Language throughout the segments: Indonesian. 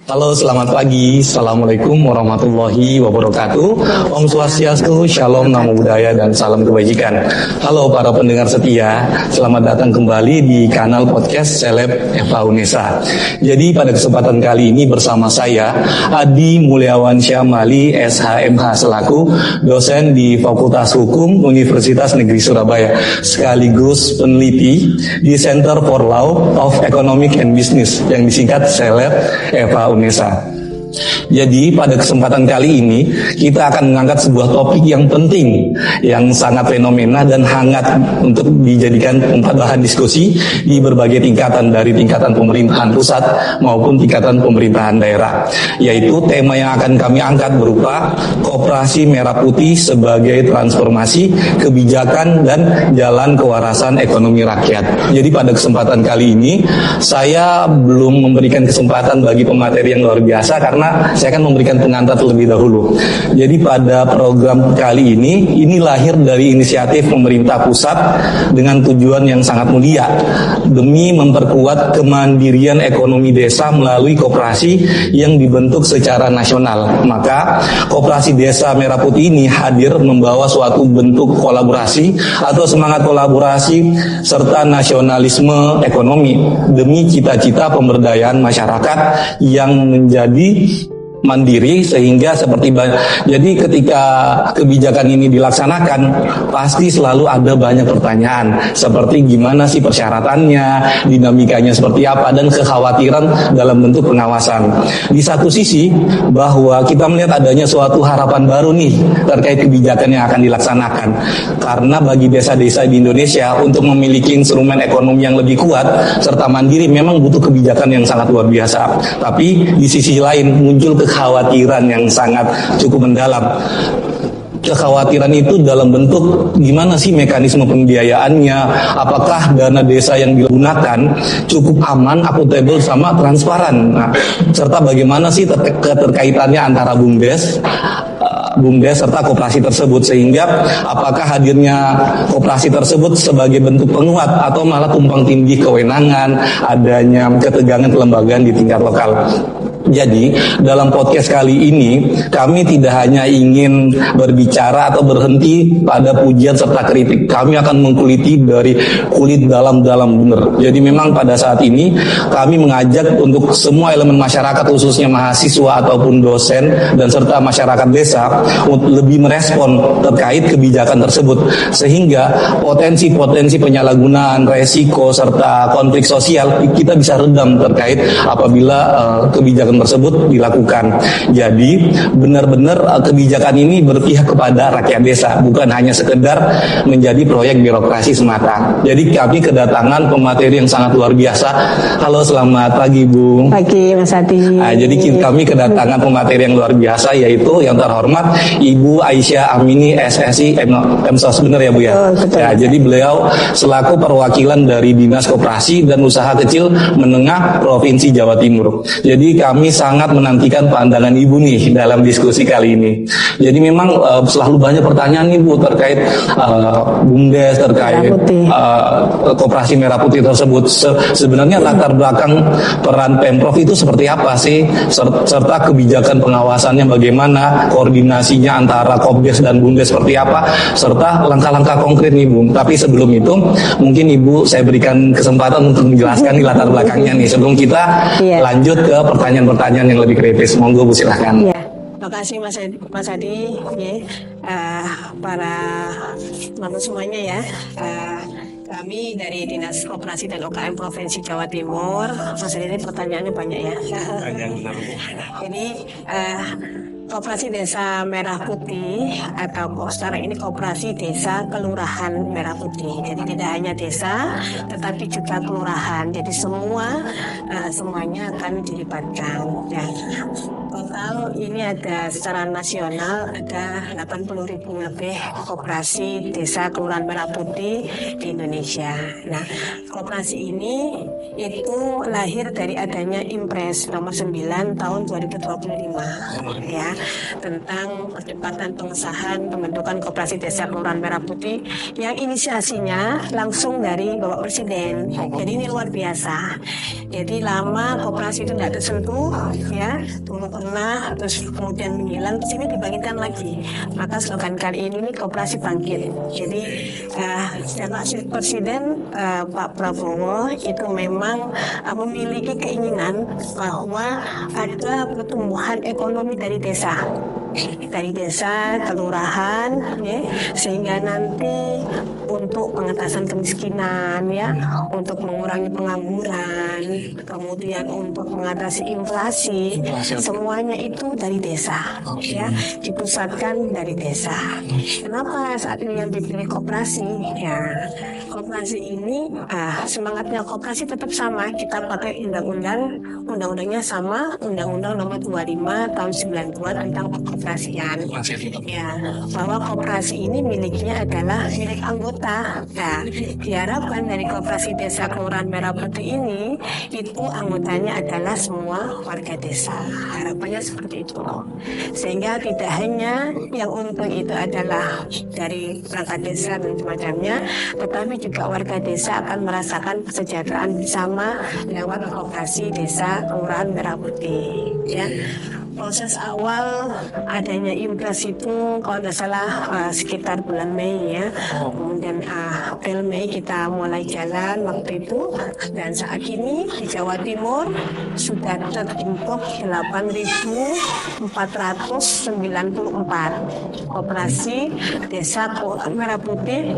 Halo, selamat pagi. Assalamualaikum warahmatullahi wabarakatuh. Om Swastiastu, Shalom, Namo Buddhaya, dan salam kebajikan. Halo para pendengar setia, selamat datang kembali di kanal podcast Seleb Eva Unesa. Jadi pada kesempatan kali ini bersama saya, Adi Mulyawan Syamali, SHMH, selaku dosen di Fakultas Hukum Universitas Negeri Surabaya, sekaligus peneliti di Center for Law of Economic and Business, yang disingkat Seleb Eva Unesa. Jadi pada kesempatan kali ini kita akan mengangkat sebuah topik yang penting, yang sangat fenomena dan hangat untuk dijadikan tempat bahan diskusi di berbagai tingkatan, dari tingkatan pemerintahan pusat maupun tingkatan pemerintahan daerah. Yaitu tema yang akan kami angkat berupa Koperasi Merah Putih sebagai transformasi kebijakan dan jalan kewarasan ekonomi rakyat. Jadi pada kesempatan kali ini saya belum memberikan kesempatan bagi pemateri yang luar biasa karena saya akan memberikan pengantar terlebih dahulu. Jadi pada program kali ini lahir dari inisiatif pemerintah pusat dengan tujuan yang sangat mulia, demi memperkuat kemandirian ekonomi desa melalui koperasi yang dibentuk secara nasional. Maka Koperasi Desa Merah Putih ini hadir membawa suatu bentuk kolaborasi atau semangat kolaborasi serta nasionalisme ekonomi demi cita-cita pemberdayaan masyarakat yang menjadi mandiri, sehingga jadi ketika kebijakan ini dilaksanakan pasti selalu ada banyak pertanyaan seperti gimana sih persyaratannya, dinamikanya seperti apa, dan kekhawatiran dalam bentuk pengawasan. Di satu sisi bahwa kita melihat adanya suatu harapan baru nih terkait kebijakan yang akan dilaksanakan, karena bagi desa-desa di Indonesia untuk memiliki instrumen ekonomi yang lebih kuat serta mandiri memang butuh kebijakan yang sangat luar biasa. Tapi di sisi lain muncul kekhawatiran yang sangat cukup mendalam. Kekhawatiran itu dalam bentuk gimana sih mekanisme pembiayaannya, apakah dana desa yang digunakan cukup aman, akuntabel, sama transparan, serta bagaimana sih keterkaitannya antara BUMDes serta koperasi tersebut, sehingga apakah hadirnya koperasi tersebut sebagai bentuk penguat atau malah tumpang tindih kewenangan, adanya ketegangan kelembagaan di tingkat lokal. Jadi dalam podcast kali ini kami tidak hanya ingin berbicara atau berhenti pada pujian serta kritik. Kami akan mengkuliti dari kulit dalam-dalam benar. Jadi memang pada saat ini kami mengajak untuk semua elemen masyarakat, khususnya mahasiswa ataupun dosen dan serta masyarakat desa, untuk lebih merespon terkait kebijakan tersebut, sehingga potensi-potensi penyalahgunaan, resiko serta konflik sosial kita bisa redam terkait apabila kebijakan tersebut dilakukan. Jadi benar-benar kebijakan ini berpihak kepada rakyat desa, bukan hanya sekedar menjadi proyek birokrasi semata. Jadi kami kedatangan pemateri yang sangat luar biasa. Halo, selamat pagi Bu. Pagi Mas Adi. Jadi kami kedatangan pemateri yang luar biasa, yaitu yang terhormat Ibu Aisyah Amini, SSI Emsos, benar ya Bu ya? Betul. Ya, jadi beliau selaku perwakilan dari Dinas Koperasi dan Usaha Kecil Menengah Provinsi Jawa Timur. Jadi kami sangat menantikan pandangan Ibu nih dalam diskusi kali ini. Jadi memang selalu banyak pertanyaan nih Bu terkait BUMDes, terkait Koperasi Merah Putih tersebut. Sebenarnya latar belakang peran Pemprov itu seperti apa sih, serta kebijakan pengawasannya bagaimana, koordinasinya antara Kopdes dan BUMDes seperti apa, serta langkah-langkah konkret nih Bu. Tapi sebelum itu mungkin Ibu saya berikan kesempatan untuk menjelaskan nih latar belakangnya nih sebelum kita lanjut ke pertanyaan yang lebih kritis. Monggo Bu, silahkan. Ya, terima kasih Mas Adi. Para teman semuanya ya. Kami dari Dinas Koperasi dan UKM Provinsi Jawa Timur. Mas Adi, ini pertanyaannya banyak ya. Ini Koperasi Desa Merah Putih atau sekarang ini Koperasi Desa Kelurahan Merah Putih. Jadi tidak hanya desa, tetapi juga kelurahan. Jadi semuanya akan dilibatkan. Ya. Total ini ada secara nasional ada 80.000 lebih koperasi desa kelurahan Merah Putih di Indonesia. Nah, koperasi ini itu lahir dari adanya Impres nomor 9 tahun 2025 ya, tentang percepatan pengesahan pembentukan koperasi desa kelurahan Merah Putih yang inisiasinya langsung dari Bapak Presiden. Jadi ini luar biasa. Jadi lama koperasi itu tidak tersentuh ya, dulu pernah, terus kemudian menghilang, terus ini dibangkitkan lagi. Maka slogan kali ini koperasi bangkit. Jadi Bapak Presiden Pak Prabowo itu memang memiliki keinginan bahwa ada pertumbuhan ekonomi dari desa, kelurahan ya, sehingga nanti untuk pengentasan kemiskinan ya, untuk mengurangi pengangguran, kemudian untuk mengatasi inflasi, semuanya itu dari desa ya, dipusatkan dari desa. Kenapa saat ini yang dipilih koperasi ya? Koperasi ini semangatnya koperasi tetap sama, kita pakai undang-undangnya sama, Undang-Undang Nomor 25 Tahun 92 tentang perkoperasian ya, bahwa koperasi ini miliknya adalah milik anggota. Nah, diharapkan dari koperasi desa kelurahan Merah Putih ini itu anggotanya adalah semua warga desa. Harapannya seperti itu, sehingga tidak hanya yang untung itu adalah dari perangkat desa dan semacamnya, tetapi juga warga desa akan merasakan kesejahteraan bersama lewat koperasi desa kelurahan Merah Putih ya. Proses awal adanya Impres itu kalau tidak salah sekitar bulan Mei ya, kemudian April Mei kita mulai jalan waktu itu, dan saat ini di Jawa Timur sudah terbentuk 8.494 koperasi desa kelurahan Merah Putih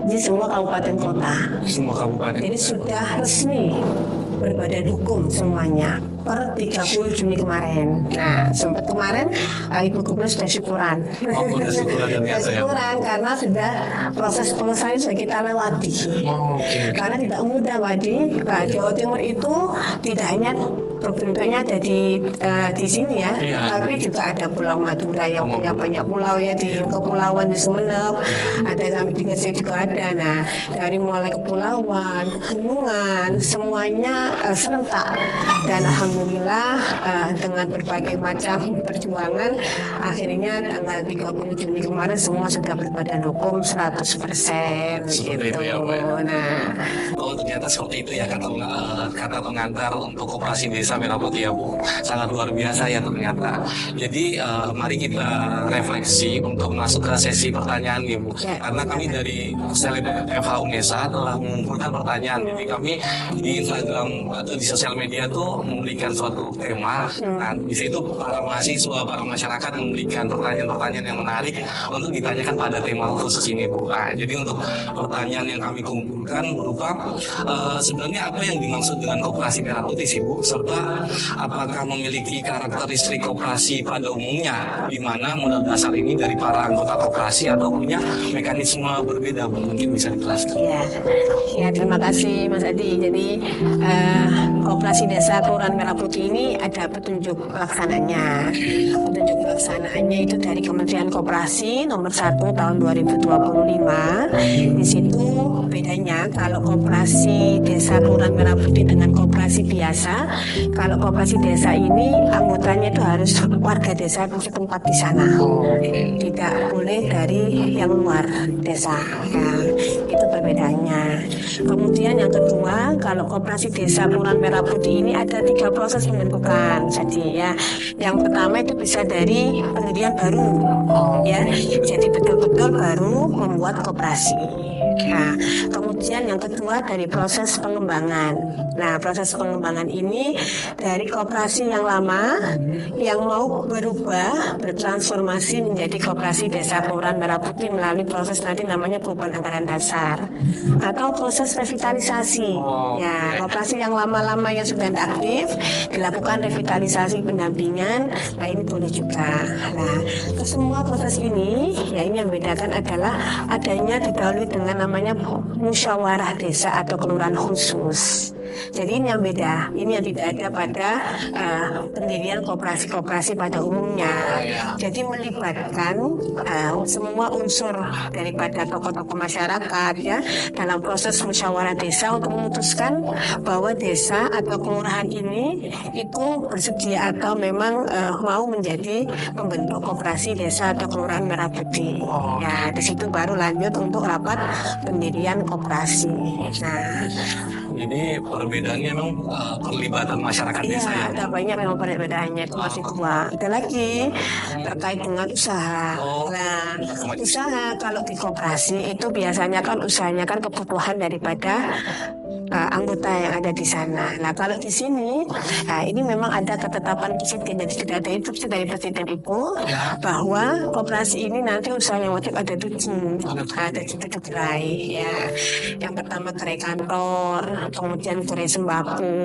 di semua kabupaten kota. Jadi sudah resmi berbadan hukum semuanya per 30 Juni kemarin. Nah, sempat kemarin Ibu Gubernur sudah syukuran. Syukuran karena sudah proses pengesahan sudah kita lewati. Karena tidak mudah, Wadi. Jawa Timur itu tidak hanya bentuknya ada di sini ya, tapi juga ada Pulau Madura yang punya banyak pulau ya, di kepulauan di Sumeneb, ada sampai di Gresik juga ada. Nah, dari mulai kepulauan, gunungan, semuanya serentak, dan alhamdulillah dengan berbagai macam perjuangan akhirnya tanggal 30 Juni kemarin semua sudah berbadan hukum 100% gitu. Itu ya, Nah, ternyata seperti itu ya kata pengantar untuk koperasi desa Merah Putih ya Bu, sangat luar biasa ya ternyata. Jadi mari kita refleksi untuk masuk ke sesi pertanyaan nih Bu, karena kami dari Seleb FH UNESA telah mengumpulkan pertanyaan. Jadi kami di Instagram atau di sosial media tuh memberikan suatu tema. Nah, di situ para mahasiswa, para masyarakat memberikan pertanyaan-pertanyaan yang menarik untuk ditanyakan pada tema khusus ini Bu. Nah, jadi untuk pertanyaan yang kami kumpulkan berupa sebenarnya apa yang dimaksud dengan koperasi Merah Putih sih Bu, serta apakah memiliki karakteristik koperasi pada umumnya, di mana modal dasar ini dari para anggota koperasi atau punya mekanisme berbeda Bu, mungkin bisa dijelaskan. Ya, terima kasih Mas Adi. Jadi koperasi desa kelurahan Merah Putih ini ada petunjuk pelaksananya. Petunjuk pelaksanaannya itu dari Kementerian Koperasi nomor 1 tahun 2025. Di situ bedanya kalau koperasi desa kelurahan Merah Putih dengan koperasi biasa. Kalau koperasi desa ini anggotanya itu harus warga desa setempat di sana, tidak boleh dari yang luar desa. Nah, itu perbedaannya. Kemudian yang kedua, kalau koperasi desa kelurahan Merah Putih ini ada 3 proses pembentukan. Jadi ya, yang pertama itu bisa dari pendirian baru, ya, jadi betul-betul baru membuat koperasi. Nah, kemudian yang kedua dari proses pengembangan. Nah, proses pengembangan ini dari koperasi yang lama yang mau berubah, bertransformasi menjadi koperasi desa kelurahan Merah Putih melalui proses nanti namanya perubahan anggaran dasar atau proses revitalisasi. Ya, koperasi yang lama-lama yang sudah aktif dilakukan revitalisasi pendampingan. Nah, ini boleh juga. Nah, kesemua proses ini, ya ini yang membedakan adalah adanya didahului dengan namanya musyawarah desa atau kelurahan khusus. Jadi ini yang beda, ini yang tidak ada pada pendirian koperasi-koperasi pada umumnya. Jadi melibatkan semua unsur daripada tokoh-tokoh masyarakat ya dalam proses musyawarah desa untuk memutuskan bahwa desa atau kelurahan ini itu bersedia atau memang mau menjadi pembentuk koperasi desa atau kelurahan Merah Putih. Ya di situ baru lanjut untuk rapat pendirian koperasi. Nah, jadi perbedaannya memang perlibatan masyarakat iya, desa ya. ada banyak memang perbedaannya itu masih dua. Ada lagi terkait dengan usaha. Nah, usaha kalau di koperasi itu biasanya kan usahanya kan kebutuhan daripada anggota yang ada di sana. Nah kalau di sini, ini memang ada ketetapan presiden, jadi sudah ada instruksi dari presiden itu bahwa koperasi ini nanti usahanya wajib ada 7 gerai ya. Yang pertama gerai kantor, kemudian gerai sembako,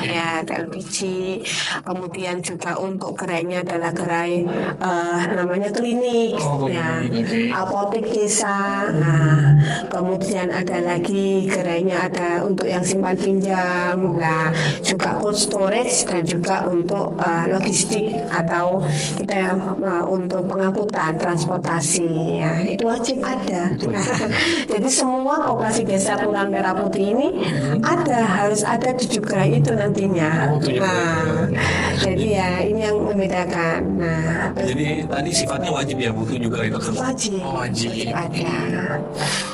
ya LPG, kemudian juga untuk gerainya adalah gerai namanya klinik, ya apotek desa. Nah, kemudian ada lagi gerainya ada untuk yang simpan pinjam, nah juga cold storage dan juga untuk logistik atau kita untuk pengangkutan transportasi ya itu wajib ada. Jadi semua koperasi desa Kelurahan Merah Putih ini harus ada 7 gerai itu nantinya. Nah, jadi ya ini yang membedakan. Nah, jadi tadi sifatnya wajib ya butuh juga itu wajib ada.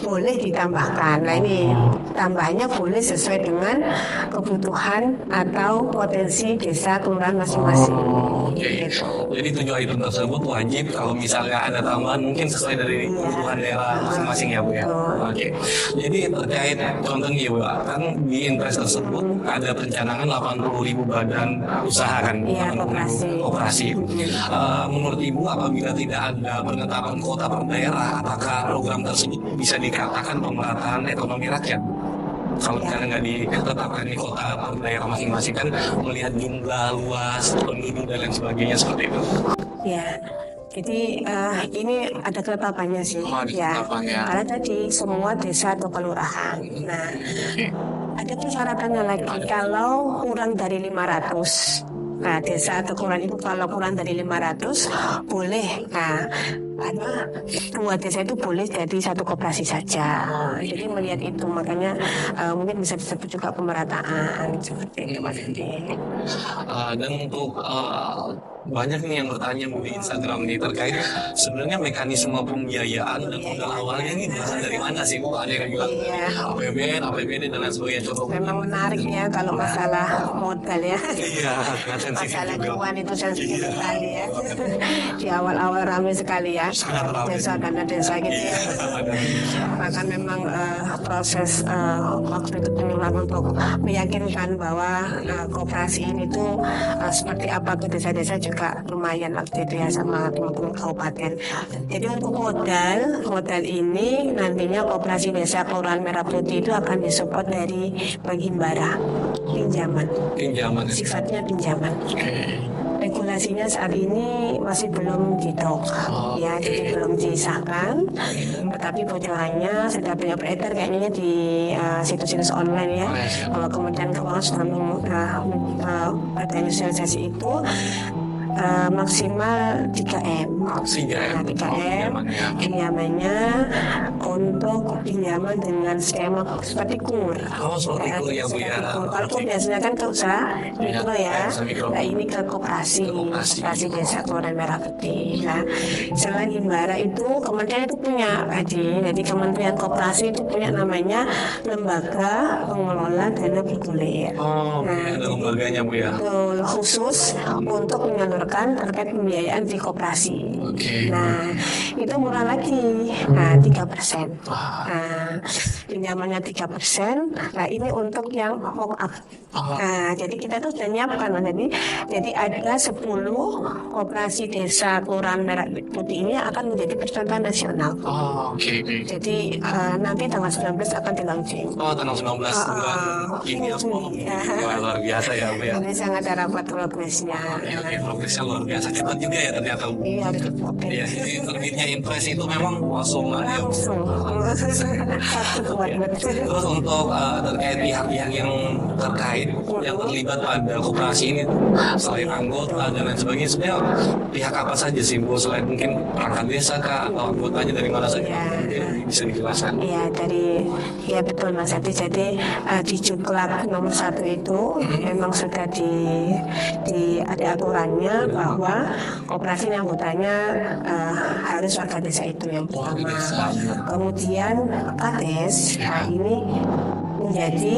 Boleh ditambahkan. Nah ini tambahnya boleh sesuai dengan kebutuhan atau potensi desa kelurahan masing-masing. Gitu. Jadi 7 item tersebut wajib kalau misalnya ada tambahan mungkin sesuai dari kebutuhan daerah masing-masing ya Bu ya. Oke. Jadi terkait contohnya Bu, kan di Inpres tersebut ada perencanaan 80.000 badan usaha kan, koperasi. Menurut Ibu apabila tidak ada penetapan kuota per daerah, apakah program tersebut bisa dikatakan pemerataan ekonomi rakyat? Kalau misalnya nggak ditetapkan di kota per daerah masing-masing kan melihat jumlah luas penduduk dan lain sebagainya seperti itu. Ya, jadi ini ada ketetapannya sih. Karena tadi semua desa atau kelurahan. Nah, ada persyaratannya lagi kalau kurang dari 500. Nah, desa atau kelurahan itu kalau kurang dari 500 boleh. Nah, karena 2 desa itu boleh jadi satu koperasi saja. Jadi melihat itu makanya mungkin bisa disebut juga pemerataan seperti itu Mas Edi. Dan untuk banyak nih yang bertanya di Instagram nih terkait sebenarnya mekanisme pembiayaan dan modal awalnya ini berasal dari mana sih Bu? Ada yang bilang APBN, APBD dan lain sebagainya. Memang menarik ya kalau masalah modal ya. Iya, masalah keuangan itu sensitif sekali ya. Di awal-awal ramai sekali ya. Desa dana desa gitu ya. Bahkan memang proses waktu itu penyuluhan untuk meyakinkan bahwa koperasi ini tuh seperti apa ke desa-desa juga lumayan waktu itu ya sama teman-teman kabupaten. Jadi untuk modal ini nantinya koperasi desa Kelurahan Merah Putih itu akan disupport dari Bank Himbara, pinjaman. Sifatnya pinjaman. Regulasinya saat ini masih belum didok, ya jadi belum disahkan. Tetapi bocorannya sudah banyak beredar kayaknya di situs-situs online ya. Kalau kemudian keuangan sudah organisasi itu maksimal 3M. 3M pinjamannya untuk pinjaman dengan skema seperti KUR. Seperti KUR ya Bu ya. Kalau KUR biasanya kan ke usaha mikro ya. Nah ini ke koperasi desa Kelurahan Merah Putih. Nah selain Himbara itu kementerian itu punya jadi Kementerian Koperasi itu punya namanya Lembaga Pengelola Dana Bergulir. Ada lembaganya Bu ya. Khusus untuk menyalurkan terkait pembiayaan di koperasi. Nah, itu murah lagi. 3%. Pinjamannya 3%. Nah, ini untuk yang walk up. Jadi kita tuh sudah nyiapkan. Jadi ada 10 koperasi desa Kelurahan Merah Putih ini akan menjadi percontohan nasional. Jadi nanti tanggal 19 akan di-launching. Tanggal 19 bulan ini luar biasa ya Bu ya. Ini sangat ada rapat progresnya. prosesnya luar biasa cepat juga ya ternyata. Iya, betul. Iya, ini terbitnya Impres itu memang langsung ada. Terus untuk terkait pihak-pihak yang terkait yang terlibat pada koperasi ini selain anggota dan lain sebagainya, sebenarnya pihak apa saja sih Bu, selain mungkin perangkat desa kah atau anggotanya dari mana saja? Mungkin bisa dijelaskan. Iya, ya betul Mas Adi. Jadi di Juklak nomor 1 itu memang sudah ada aturannya bahwa koperasi yang anggotanya harus warga desa itu yang pertama. Kemudian Kades, ini menjadi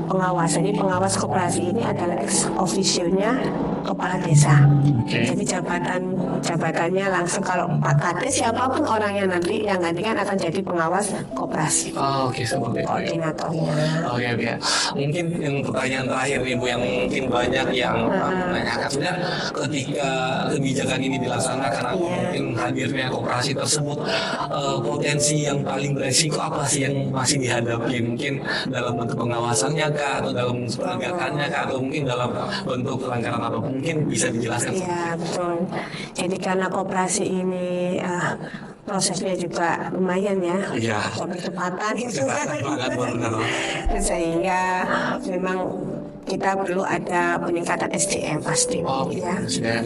pengawas. Jadi pengawas koperasi ini adalah ex officio-nya kepala desa. Jadi jabatannya langsung, kalau Pak Kades siapapun orangnya nanti yang gantikan akan jadi pengawas koperasi. Oke, seperti itu. Koordinatornya. Oke, ya. Mungkin yang pertanyaan terakhir nih Bu, yang mungkin banyak yang menanyakan sebenarnya ketika kebijakan ini dilaksanakan atau mungkin hadirnya koperasi tersebut, potensi yang paling beresiko apa sih yang masih dihadapi? Mungkin dalam bentuk pengawasannya kah, atau dalam penegakannya kah, atau mungkin dalam bentuk pelanggaran atau mungkin bisa dijelaskan? Iya, betul. Jadi karena koperasi ini prosesnya juga lumayan ya, kecepatan gitu kan. Sehingga memang kita perlu ada peningkatan SDM pasti,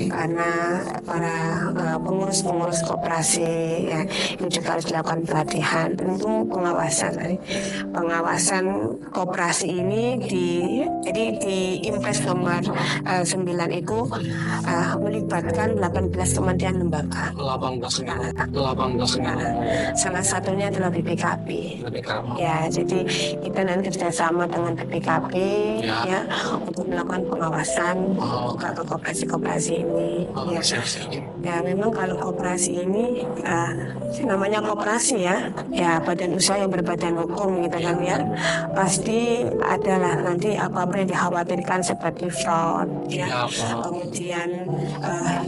karena para pengurus koperasi ya, itu juga harus dilakukan pelatihan. Tentu pengawasan koperasi ini jadi di Impres nomor 9 itu melibatkan 18 kementerian lembaga. 18. Salah satunya adalah BPKP. Ya, jadi kita nanti kerjasama dengan BPKP ya untuk melakukan pengawasan ke koperasi ini. Ya, memang kalau koperasi ini namanya koperasi ya badan usaha yang berbadan hukum gitu kan ya, pasti adalah nanti apa-apa yang dikhawatirkan seperti fraud ya. Kemudian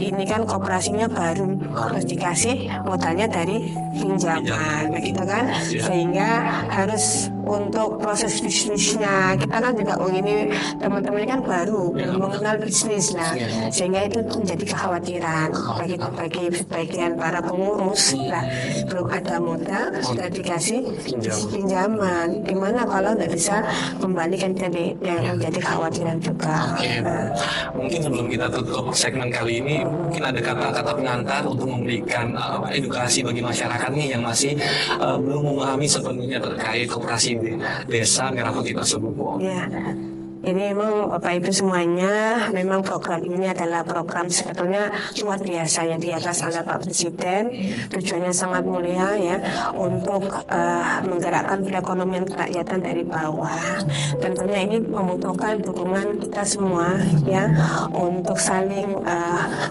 ini kan koperasinya baru, harus dikasih modalnya dari pinjaman begitu kan, sehingga harus untuk proses bisnisnya kita kan juga ini teman-teman kan baru belum mengenal bisnis lah, sehingga itu menjadi kekhawatiran bagi sebagian para pengurus lah, belum ada modal sudah dikasih pinjaman, gimana kalau nggak bisa kembalikan, jadi yang menjadi kekhawatiran juga. Mungkin sebelum kita tutup segmen kali ini, mungkin ada kata-kata pengantar untuk memberikan edukasi bagi masyarakat nih yang masih belum memahami sepenuhnya terkait koperasi desa Merah Putih tersebut. Ya. Ini memang Bapak Ibu semuanya, memang program ini adalah program sebetulnya luar biasa yang diatas oleh Pak Presiden. Tujuannya sangat mulia ya, untuk menggerakkan perekonomian kerakyatan dari bawah. Tentunya ini membutuhkan dukungan kita semua ya, untuk saling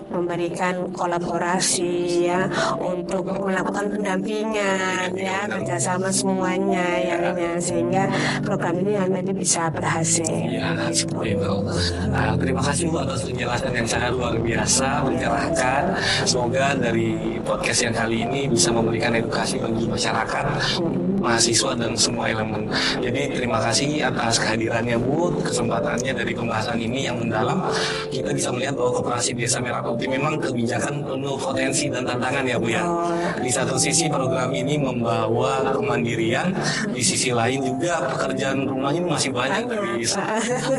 memberikan kolaborasi ya, untuk melakukan pendampingan ya, kerjasama semuanya ya, sehingga program ini nanti bisa berhasil. Seperti itu. Terima kasih Bu atas penjelasan yang sangat luar biasa, mencerahkan. Semoga dari podcast yang kali ini bisa memberikan edukasi bagi masyarakat, mahasiswa dan semua elemen. Jadi terima kasih atas kehadirannya Bu, kesempatannya dari pembahasan ini yang mendalam. Kita bisa melihat bahwa koperasi Desa Merah Putih memang kebijakan penuh potensi dan tantangan ya Bu ya. Di satu sisi program ini membawa kemandirian, di sisi lain juga pekerjaan rumahnya masih banyak dari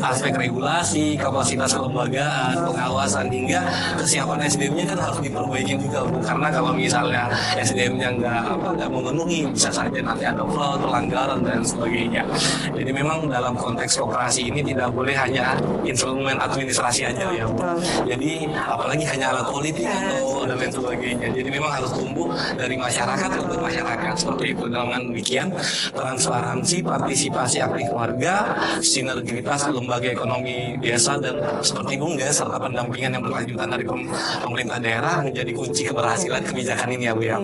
aspek regulasi, kapasitas kelembagaan, pengawasan, hingga kesiapan SDM-nya kan harus diperbaiki juga Bu. Karena kalau misalnya SDM-nya nggak memenuhi, bisa saja nanti ada fraud, pelanggaran dan sebagainya. Jadi memang dalam konteks koperasi ini tidak boleh hanya instrumen administrasi aja ya Bu. Jadi apalagi hanya alat politik atau dan lain sebagainya. Jadi memang harus tumbuh dari masyarakat untuk masyarakat, seperti itu. Dengan demikian transparansi, partisipasi aktif warga, sinergitas lembaga ekonomi desa dan seperti BUMDes serta pendampingan yang berkelanjutan dari pemerintah daerah menjadi kunci keberhasilan kebijakan ini ya Bu ya.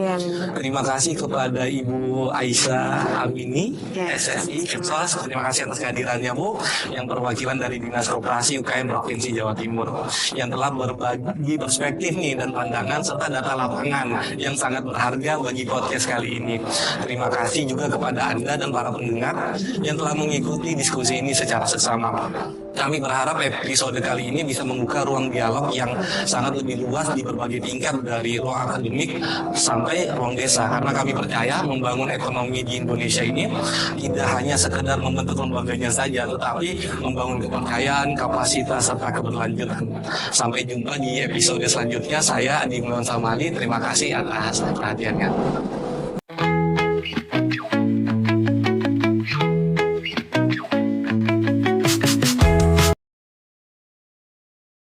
Terima kasih kepada Ibu Aisyah Amini, SSI Kepsos. Terima kasih atas kehadirannya Bu, yang perwakilan dari Dinas Koperasi UKM Provinsi Jawa Timur, yang telah berbagi perspektif nih dan pandangan serta data lapangan yang sangat berharga bagi podcast kali ini. Terima kasih juga kepada Anda dan para pendengar yang telah mengikuti diskusi ini secara seksama. bersama. Kami berharap episode kali ini bisa membuka ruang dialog yang sangat lebih luas di berbagai tingkat, dari ruang akademik sampai ruang desa. Karena kami percaya membangun ekonomi di Indonesia ini tidak hanya sekedar membentuk lembaganya saja, tetapi membangun kepercayaan, kapasitas, serta keberlanjutan. Sampai jumpa di episode selanjutnya. Saya Adi Mulyawan Salmali. Terima kasih atas perhatiannya.